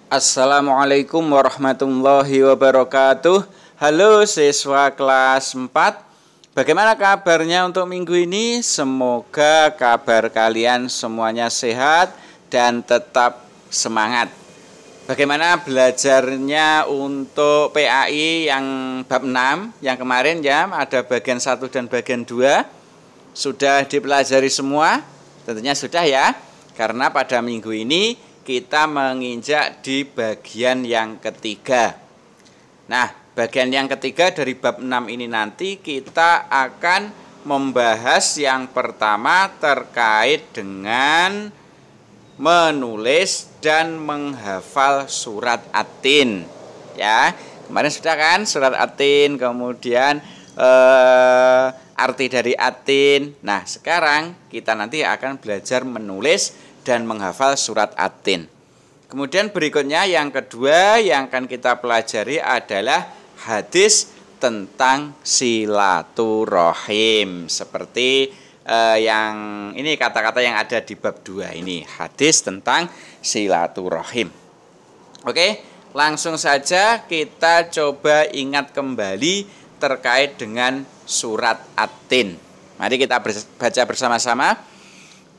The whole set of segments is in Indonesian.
Assalamualaikum warahmatullahi wabarakatuh. Halo siswa kelas 4. Bagaimana kabarnya untuk minggu ini? Semoga kabar kalian semuanya sehat dan tetap semangat. Bagaimana belajarnya untuk PAI yang bab 6 yang kemarin ya, ada bagian 1 dan bagian 2. Sudah dipelajari semua? Tentunya sudah ya. Karena pada minggu ini kita menginjak di bagian yang ketiga. Nah, bagian yang ketiga dari bab 6 ini nanti kita akan membahas yang pertama terkait dengan menulis dan menghafal surat At-Tin. Ya, kemarin sudah kan surat At-Tin, kemudian arti dari At-Tin. Nah, sekarang kita nanti akan belajar menulis dan menghafal surat At-Tin. Kemudian berikutnya yang kedua yang akan kita pelajari adalah hadis tentang silaturahim. Seperti yang ini kata-kata yang ada di bab 2 ini, hadis tentang silaturahim. Oke, langsung saja kita coba ingat kembali terkait dengan surat At-Tin. Mari kita baca bersama-sama.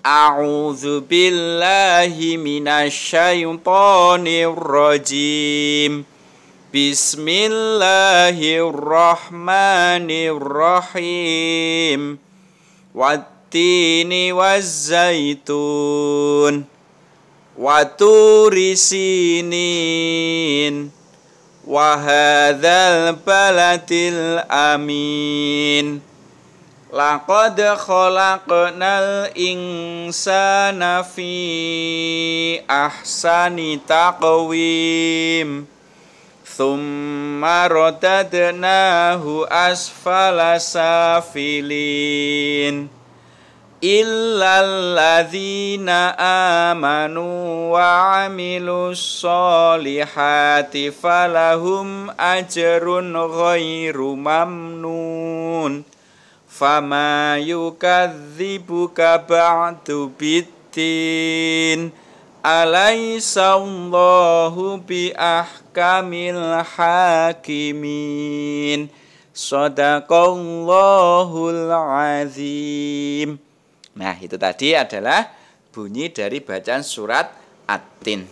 A'udzu billahi minasyaitonir rajim. Bismillahirrahmanirrahim. Wattini wazzaitun. Waturi sinin. Wa hadzal baladil amin. Laqad khalaqnal insana fi ahsani taqwim. Tsumma radadnahu asfala safilin. Illal ladzina amanu wa 'amilus solihati falahum ajrun ghairu mamnun. Fama yukadzibuka ba'du biddin. Alaisallahu bi ahkamil hakimin. Shadaqallahul azim. Nah, itu tadi adalah bunyi dari bacaan surat At-Tin.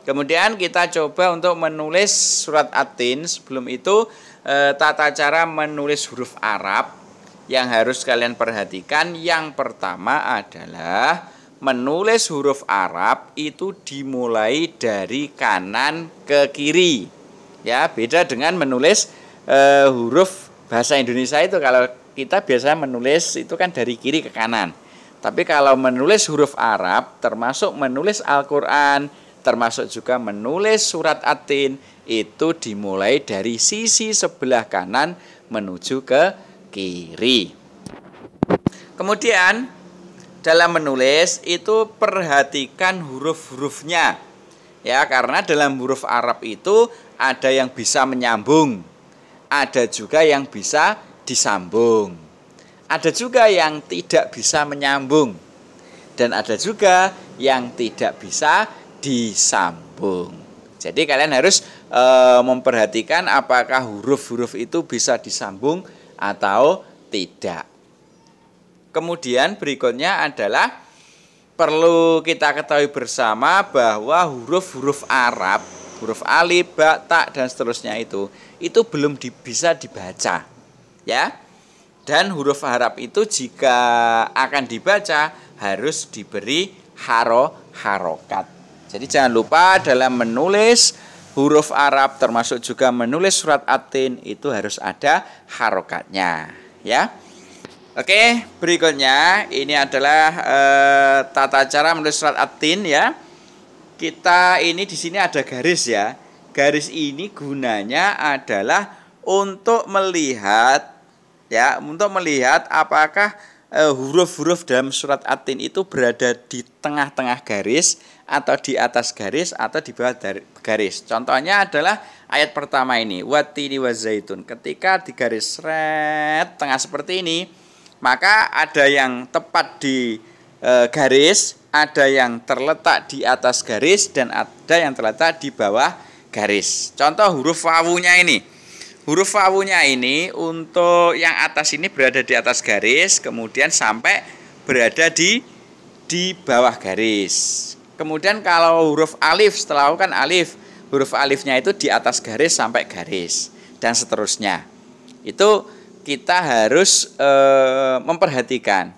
Kemudian kita coba untuk menulis surat At-Tin. Sebelum itu tata cara menulis huruf Arab yang harus kalian perhatikan. Yang pertama adalah menulis huruf Arab itu dimulai dari kanan ke kiri. Ya, beda dengan menulis huruf bahasa Indonesia itu. Kalau kita biasa menulis itu kan dari kiri ke kanan. Tapi kalau menulis huruf Arab, termasuk menulis Al-Quran, termasuk juga menulis surat At-Tin, itu dimulai dari sisi sebelah kanan menuju ke kiri. Kemudian dalam menulis itu perhatikan huruf-hurufnya. Ya, karena dalam huruf Arab itu ada yang bisa menyambung, ada juga yang bisa disambung, ada juga yang tidak bisa menyambung, dan ada juga yang tidak bisa disambung. Jadi kalian harus memperhatikan apakah huruf-huruf itu bisa disambung atau tidak. Kemudian berikutnya adalah perlu kita ketahui bersama bahwa huruf-huruf Arab, huruf alif, ba, ta, dan seterusnya itu belum bisa dibaca. Ya. Dan huruf Arab itu jika akan dibaca harus diberi harokat. Jadi jangan lupa dalam menulis huruf Arab termasuk juga menulis surat At-Tin itu harus ada harokatnya, ya. Oke, berikutnya ini adalah tata cara menulis surat At-Tin ya. Kita ini di sini ada garis ya. Garis ini gunanya adalah untuk melihat ya, untuk melihat apakah huruf-huruf dalam surat At-Tin itu berada di tengah-tengah garis atau di atas garis atau di bawah garis. Contohnya adalah ayat pertama ini, wattini wazaitun. Ketika di garis tengah seperti ini, maka ada yang tepat di garis, ada yang terletak di atas garis, dan ada yang terletak di bawah garis. Contoh huruf wawunya ini. Huruf wawunya ini untuk yang atas ini berada di atas garis, kemudian sampai berada di bawah garis. Kemudian kalau huruf alif, setelah kan alif, huruf alifnya itu di atas garis sampai garis, dan seterusnya. Itu kita harus memperhatikan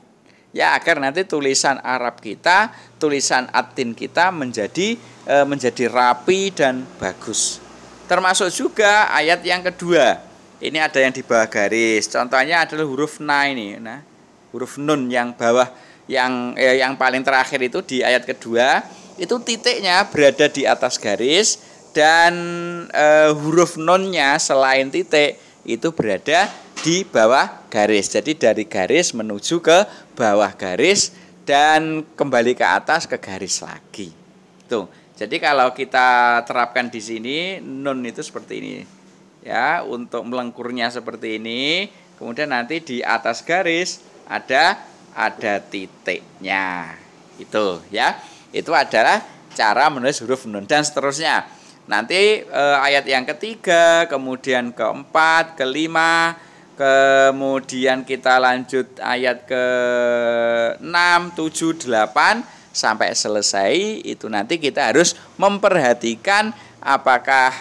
ya, agar nanti tulisan Arab kita, tulisan Atin kita menjadi rapi dan bagus. Termasuk juga ayat yang kedua. Ini ada yang di bawah garis. Contohnya adalah huruf na ini. Nah, huruf nun yang bawah, yang paling terakhir itu di ayat kedua, itu titiknya berada di atas garis, dan huruf nunnya selain titik itu berada di bawah garis. Jadi dari garis menuju ke bawah garis dan kembali ke atas ke garis lagi. Tuh. Jadi kalau kita terapkan di sini, nun itu seperti ini. Ya, untuk melengkurnya seperti ini, kemudian nanti di atas garis ada titiknya. Itu ya. Itu adalah cara menulis huruf nun, dan seterusnya. Nanti ayat yang ketiga, kemudian keempat, kelima, kemudian kita lanjut ayat ke-6, 7, 8 sampai selesai. Itu nanti kita harus memperhatikan apakah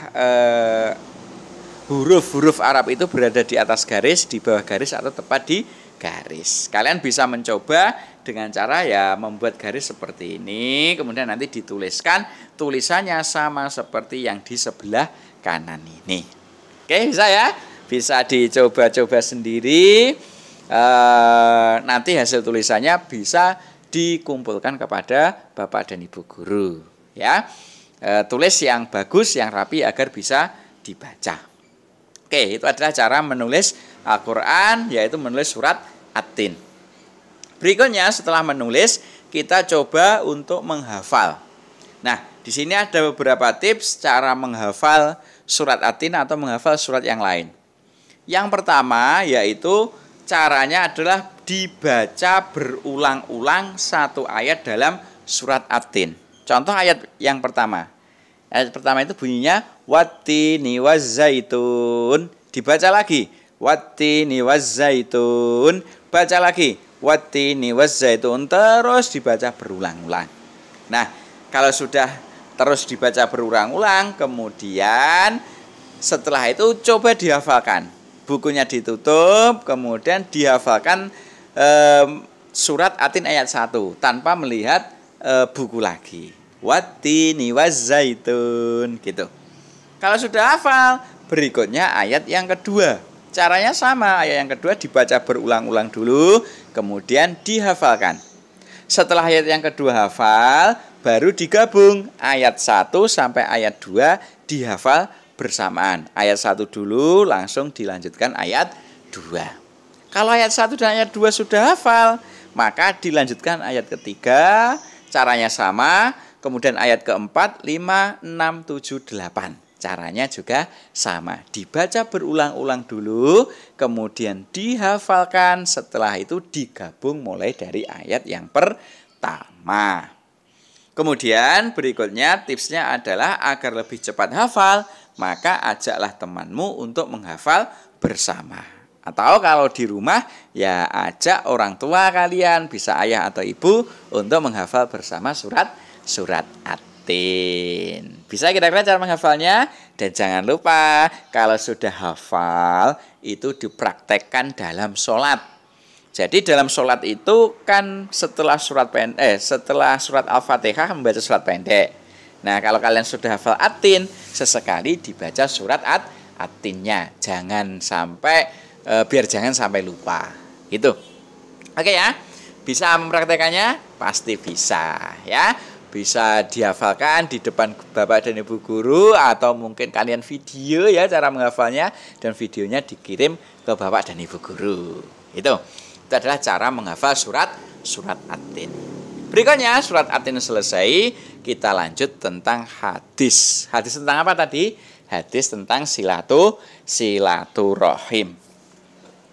huruf-huruf Arab itu berada di atas garis, di bawah garis, atau tepat di garis. Kalian bisa mencoba dengan cara ya membuat garis seperti ini, kemudian nanti dituliskan tulisannya sama seperti yang di sebelah kanan ini. Oke, bisa ya? Bisa dicoba-coba sendiri. Nanti hasil tulisannya bisa dikumpulkan kepada Bapak dan Ibu guru. Ya, tulis yang bagus, yang rapi agar bisa dibaca. Oke, itu adalah cara menulis Al-Quran, yaitu menulis surat At-Tin. Berikutnya setelah menulis, kita coba untuk menghafal. Nah, di sini ada beberapa tips cara menghafal surat At-Tin atau menghafal surat yang lain. Yang pertama yaitu caranya adalah dibaca berulang-ulang satu ayat dalam surat At-Tin. Contoh ayat yang pertama. Ayat pertama itu bunyinya wattini wazzaitun. Dibaca lagi wattini wazzaitun. Baca lagi wattini wazzaitun. Terus dibaca berulang-ulang. Nah, kalau sudah terus dibaca berulang-ulang, kemudian setelah itu coba dihafalkan. Bukunya ditutup, kemudian dihafalkan surat At-Tin ayat 1 tanpa melihat buku lagi. Wattini wazzaitun gitu. Kalau sudah hafal, berikutnya ayat yang kedua. Caranya sama, ayat yang kedua dibaca berulang-ulang dulu, kemudian dihafalkan. Setelah ayat yang kedua hafal, baru digabung ayat 1 sampai ayat 2 dihafal bersamaan. Ayat 1 dulu, langsung dilanjutkan ayat 2. Kalau ayat 1 dan ayat 2 sudah hafal, maka dilanjutkan ayat ketiga, caranya sama, kemudian ayat keempat, 5, 6, 7, 8. Caranya juga sama, dibaca berulang-ulang dulu, kemudian dihafalkan, setelah itu digabung mulai dari ayat yang pertama. Kemudian berikutnya tipsnya adalah agar lebih cepat hafal, maka ajaklah temanmu untuk menghafal bersama. Atau kalau di rumah, ya ajak orang tua kalian, bisa ayah atau ibu, untuk menghafal bersama surat At-Tin. Bisa kira-kira cara menghafalnya? Dan jangan lupa, kalau sudah hafal, itu dipraktekkan dalam sholat. Jadi dalam sholat itu kan setelah surat Al-Fatihah membaca surat pendek. Nah, kalau kalian sudah hafal At-Tin, sesekali dibaca surat At-Tinnya. Jangan sampai biar jangan sampai lupa. Gitu. Oke ya. Bisa mempraktekannya? Pasti bisa ya. Bisa dihafalkan di depan Bapak dan Ibu guru, atau mungkin kalian video ya cara menghafalnya, dan videonya dikirim ke Bapak dan Ibu guru. Itu adalah cara menghafal surat At-Tin. Berikutnya surat At-Tin selesai, kita lanjut tentang hadis. Hadis tentang apa tadi? Hadis tentang silaturahim.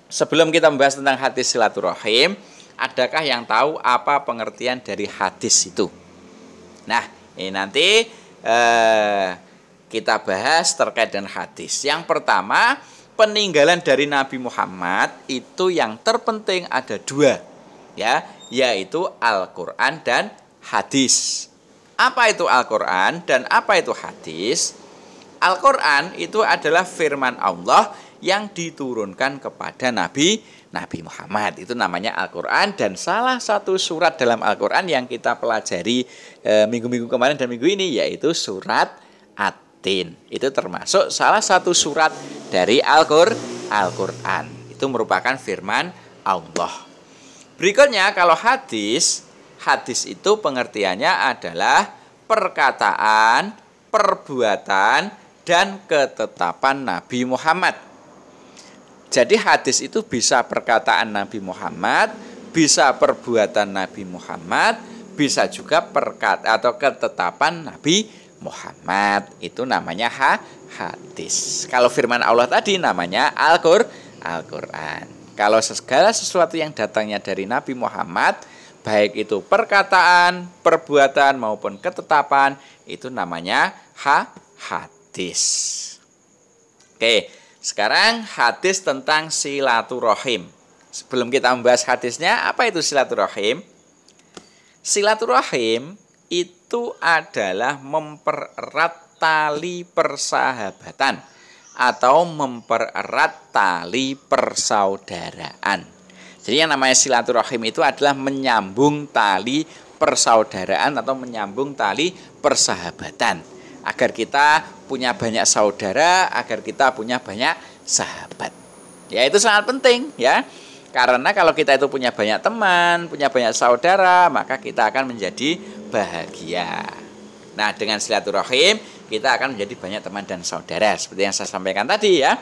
Sebelum kita membahas tentang hadis silaturahim, adakah yang tahu apa pengertian dari hadis itu? Nah, ini nanti kita bahas terkait dengan hadis. Yang pertama, peninggalan dari Nabi Muhammad itu yang terpenting ada dua, ya, yaitu Al-Quran dan hadis. Apa itu Al-Quran dan apa itu hadis? Al-Quran itu adalah firman Allah yang diturunkan kepada Nabi Muhammad. Itu namanya Al-Quran, dan salah satu surat dalam Al-Quran yang kita pelajari minggu-minggu kemarin dan minggu ini yaitu surat At-Tin. Itu termasuk salah satu surat dari Al-Quran. Itu merupakan firman Allah. Berikutnya kalau hadis itu pengertiannya adalah perkataan, perbuatan, dan ketetapan Nabi Muhammad. Jadi hadis itu bisa perkataan Nabi Muhammad, bisa perbuatan Nabi Muhammad, bisa juga ketetapan Nabi Muhammad. Itu namanya hadis. Kalau firman Allah tadi namanya Al-Quran. Kalau segala sesuatu yang datangnya dari Nabi Muhammad, baik itu perkataan, perbuatan maupun ketetapan, itu namanya hadis. Oke, sekarang hadis tentang silaturahim. Sebelum kita membahas hadisnya, apa itu silaturahim? Silaturahim itu adalah mempererat tali persahabatan atau mempererat tali persaudaraan. Jadi yang namanya silaturahim itu adalah menyambung tali persaudaraan atau menyambung tali persahabatan. Agar kita punya banyak saudara, agar kita punya banyak sahabat. Ya, itu sangat penting ya. Karena kalau kita itu punya banyak teman, punya banyak saudara, maka kita akan menjadi bahagia. Nah, dengan silaturahim kita akan menjadi banyak teman dan saudara. Seperti yang saya sampaikan tadi ya.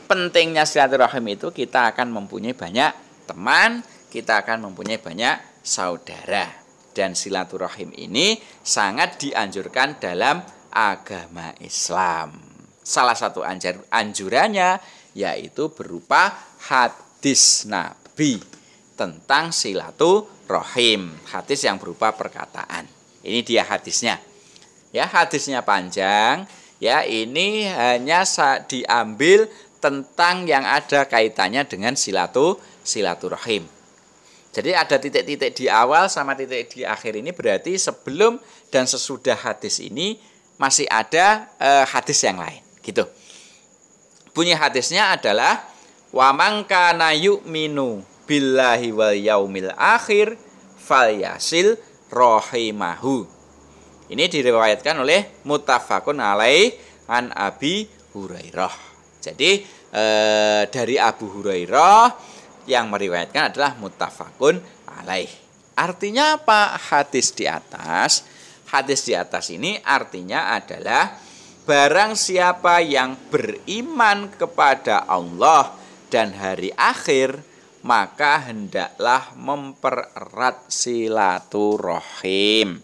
Pentingnya silaturahim itu kita akan mempunyai banyak teman, kita akan mempunyai banyak saudara. Dan silaturahim ini sangat dianjurkan dalam agama Islam. Salah satu anjurannya yaitu berupa hadis Nabi tentang silaturahim. Hadis yang berupa perkataan. Ini dia hadisnya. Ya, hadisnya panjang. Ya, ini hanya diambil tentang yang ada kaitannya dengan silaturahim. Jadi ada titik-titik di awal sama titik di akhir ini, berarti sebelum dan sesudah hadis ini masih ada hadis yang lain, gitu. Bunyi hadisnya adalah wa man kana yu'minu billahi wal yaumil akhir falyasil rahimahu. Ini diriwayatkan oleh muttafaqun alaih an Abi Hurairah. Jadi dari Abu Hurairah yang meriwayatkan adalah muttafaqun alaih. Artinya apa hadis di atas? Hadis di atas ini artinya adalah barang siapa yang beriman kepada Allah dan hari akhir, maka hendaklah mempererat silaturahim.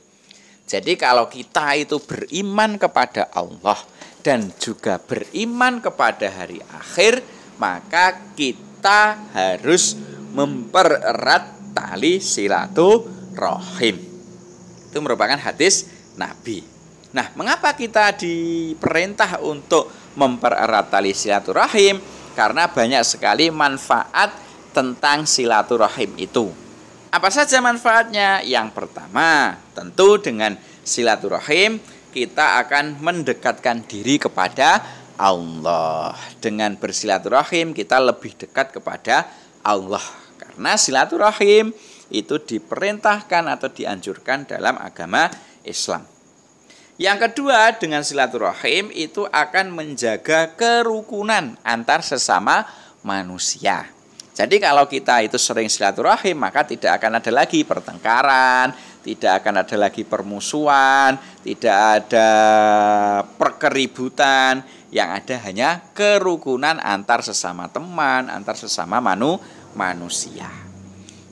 Jadi kalau kita itu beriman kepada Allah dan juga beriman kepada hari akhir, maka kita harus mempererat tali silaturahim. Itu merupakan hadis Nabi. Nah, mengapa kita diperintah untuk mempererat tali silaturahim? Karena banyak sekali manfaat tentang silaturahim itu. Apa saja manfaatnya? Yang pertama, tentu dengan silaturahim kita akan mendekatkan diri kepada Allah. Dengan bersilaturahim kita lebih dekat kepada Allah. Karena silaturahim itu diperintahkan atau dianjurkan dalam agama Islam. Yang kedua, dengan silaturahim itu akan menjaga kerukunan antar sesama manusia. Jadi kalau kita itu sering silaturahim, maka tidak akan ada lagi pertengkaran, tidak akan ada lagi permusuhan, tidak ada perkeributan, yang ada hanya kerukunan antar sesama teman, antar sesama manusia.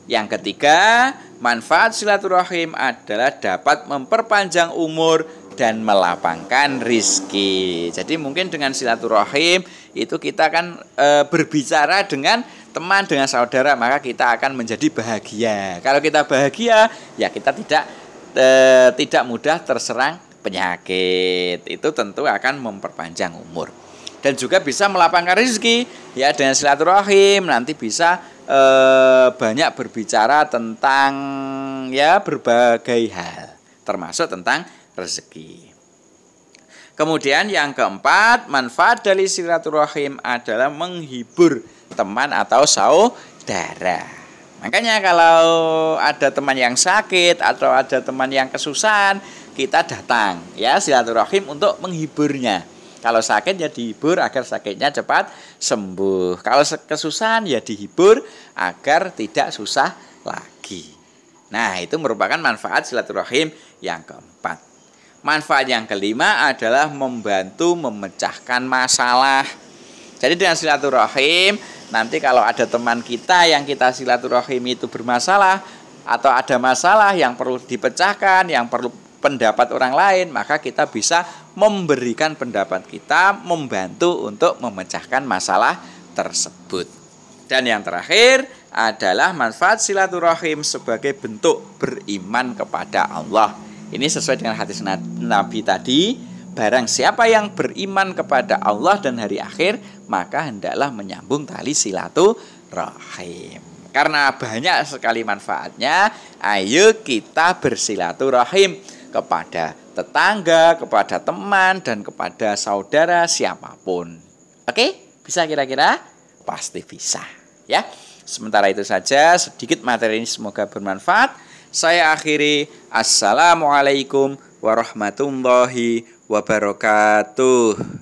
Yang ketiga, manfaat silaturahim adalah dapat memperpanjang umur dan melapangkan rizki. Jadi mungkin dengan silaturahim itu kita akan berbicara dengan teman dengan saudara, maka kita akan menjadi bahagia. Kalau kita bahagia, ya kita tidak mudah terserang penyakit. Itu tentu akan memperpanjang umur. Dan juga bisa melapangkan rezeki, ya, dengan silaturahim nanti bisa banyak berbicara tentang ya berbagai hal, termasuk tentang rezeki. Kemudian yang keempat, manfaat dari silaturahim adalah menghibur teman atau saudara. Makanya kalau ada teman yang sakit atau ada teman yang kesusahan, kita datang ya silaturahim untuk menghiburnya. Kalau sakit ya dihibur agar sakitnya cepat sembuh. Kalau kesusahan ya dihibur agar tidak susah lagi. Nah, itu merupakan manfaat silaturahim yang keempat. Manfaat yang kelima adalah membantu memecahkan masalah. Jadi dengan silaturahim, nanti kalau ada teman kita yang kita silaturahim itu bermasalah atau ada masalah yang perlu dipecahkan, yang perlu pendapat orang lain, maka kita bisa memberikan pendapat kita, membantu untuk memecahkan masalah tersebut. Dan yang terakhir adalah manfaat silaturahim sebagai bentuk beriman kepada Allah. Ini sesuai dengan hadis Nabi tadi, barang siapa yang beriman kepada Allah dan hari akhir, maka hendaklah menyambung tali silaturahim. Karena banyak sekali manfaatnya, ayo kita bersilaturahim kepada tetangga, kepada teman, dan kepada saudara siapapun. Oke, bisa kira-kira? Pasti bisa, ya. Sementara itu saja, sedikit materi ini semoga bermanfaat. Saya akhiri. Assalamualaikum warahmatullahi wabarakatuh.